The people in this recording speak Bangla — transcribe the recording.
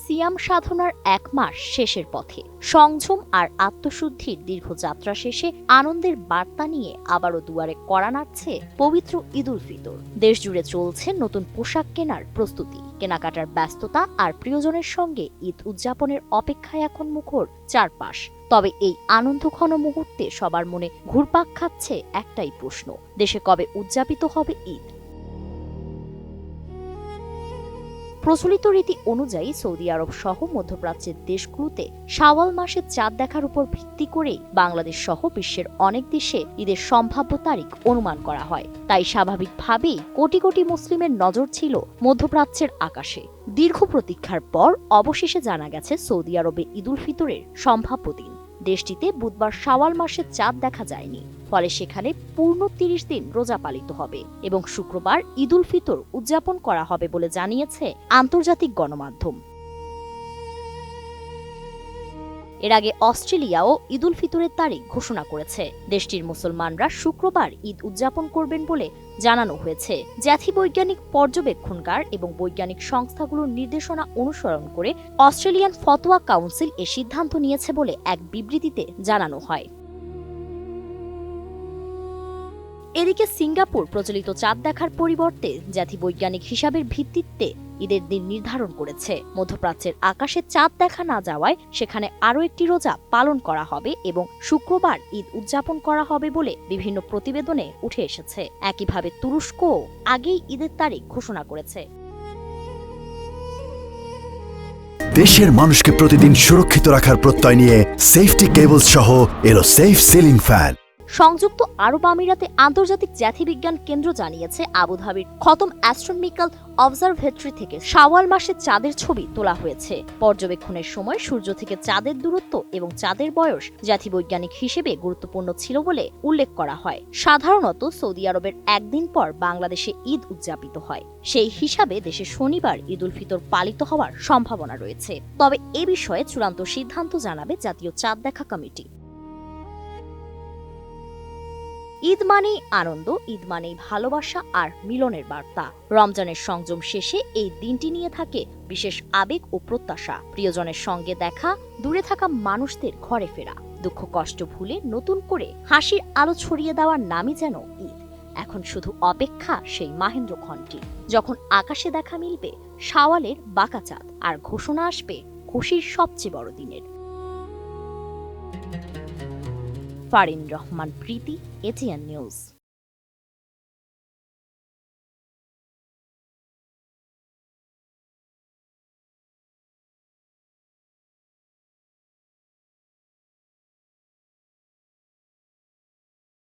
সিয়াম সাধনার 1 মাস শেষের পথে। সংযম আর আত্মশুদ্ধির দীর্ঘ যাত্রা শেষে আনন্দের বার্তা নিয়ে আবারও দুয়ারে কড়া নাড়ছে পবিত্র ঈদ উল ফিতর। দেশজুড়ে চলছে নতুন পোশাক কেনার প্রস্তুতি, কেনাকাটার ব্যস্ততা আর প্রিয়জনের সঙ্গে ঈদ উদযাপনের অপেক্ষায় এখন মুখর চারপাশ। তবে এই আনন্দঘন মুহূর্তে সবার মনে ঘুরপাক খাচ্ছে একটাই প্রশ্ন, দেশে কবে উদযাপিত হবে ঈদ? প্রচলিত রীতি অনুযায়ী সৌদি আরব সহ মধ্যপ্রাচ্যের দেশগুলোতে শাওয়াল মাসের চাঁদ দেখার উপর ভিত্তি করেই বাংলাদেশ সহ বিশ্বের অনেক দেশে ঈদের সম্ভাব্য তারিখ অনুমান করা হয়। তাই স্বাভাবিকভাবেই কোটি কোটি মুসলিমের নজর ছিল মধ্যপ্রাচ্যের আকাশে। দীর্ঘ প্রতীক্ষার পর অবশেষে জানা গেছে সৌদি আরবে ঈদ উল ফিতরের সম্ভাব্য দিন। দেশটিতে বুধবার শাওয়াল মাসের চাঁদ দেখা যায়নি, ফলে সেখানে পূর্ণ ৩০ দিন রোজা পালিত হবে এবং শুক্রবার ঈদ উল ফিতর উদযাপন করা হবে বলে জানিয়েছে আন্তর্জাতিক গণমাধ্যম। এর আগে অস্ট্রেলিয়াও ঈদ উল ফিতরের তারিখ ঘোষণা করেছে। দেশটির মুসলমানরা শুক্রবার ঈদ উদযাপন করবেন বলে জানানো হয়েছে। জাতিবৈজ্ঞানিক পর্যবেক্ষণকার এবং বৈজ্ঞানিক সংস্থাগুলোর নির্দেশনা অনুসরণ করে অস্ট্রেলিয়ান ফতোয়া কাউন্সিল এ সিদ্ধান্ত নিয়েছে বলে এক বিবৃতিতে জানানো হয়। এদিকে সিঙ্গাপুর প্রচলিত চাঁদ দেখার পরিবর্তে জাতিবৈজ্ঞানিক হিসাবের ভিত্তিতে ঈদের দিন নির্ধারণ করেছে। মধ্যপ্রাচ্যের আকাশে চাঁদ দেখা না যাওয়ায় সেখানে আরও একটি রোজা পালন করা হবে এবং শুক্রবার ঈদ উদযাপন করা হবে বলে বিভিন্ন প্রতিবেদনে উঠে এসেছে। একইভাবে তুরস্কও আগেই ঈদের তারিখ ঘোষণা করেছে। দেশের মানুষকে প্রতিদিন সুরক্ষিত রাখার প্রত্যয় নিয়ে সেফটি কেবলস সহ এলো সেফ সিলিং ফ্যান। সংযুক্ত আরব আমিরাতে আন্তর্জাতিক জ্যোতির্বিজ্ঞান কেন্দ্র জানিয়েছে, আবুধাবির খতম অ্যাস্ট্রোনমিক্যাল অবজারভেটরি থেকে শাওয়াল মাসে চাঁদের ছবি তোলা হয়েছে। পর্যবেক্ষণের সময় সূর্য থেকে চাঁদের দূরত্ব এবং চাঁদের বয়স জাতিবৈজ্ঞানিক হিসেবে গুরুত্বপূর্ণ ছিল বলে উল্লেখ করা হয়। সাধারণত সৌদি আরবের একদিন পর বাংলাদেশে ঈদ উদযাপিত হয়। সেই হিসাবে দেশে শনিবার ঈদ উল ফিতর পালিত হওয়ার সম্ভাবনা রয়েছে। তবে এ বিষয়ে চূড়ান্ত সিদ্ধান্ত জানাবে জাতীয় চাঁদ দেখা কমিটি। ঈদ মানেই আনন্দ, ঈদ মানেই ভালোবাসা আর মিলনের বার্তা। রমজানের সংযম শেষে এই দিনটি নিয়ে থাকে বিশেষ আবেগ ও প্রত্যাশা। প্রিয়জনের সঙ্গে দেখা, দূরে থাকা মানুষদের ঘরে ফেরা, দুঃখ কষ্ট ভুলে নতুন করে হাসির আলো ছড়িয়ে দেওয়ার নামই যেন ঈদ। এখন শুধু অপেক্ষা সেই মাহেন্দ্র ঘণ্টি, যখন আকাশে দেখা মিলবে শাওয়ালের বাঁকা চাঁদ আর ঘোষণা আসবে খুশির সবচেয়ে বড় দিনের। ফারিন রহমান প্রীতি, এটিএন নিউজ।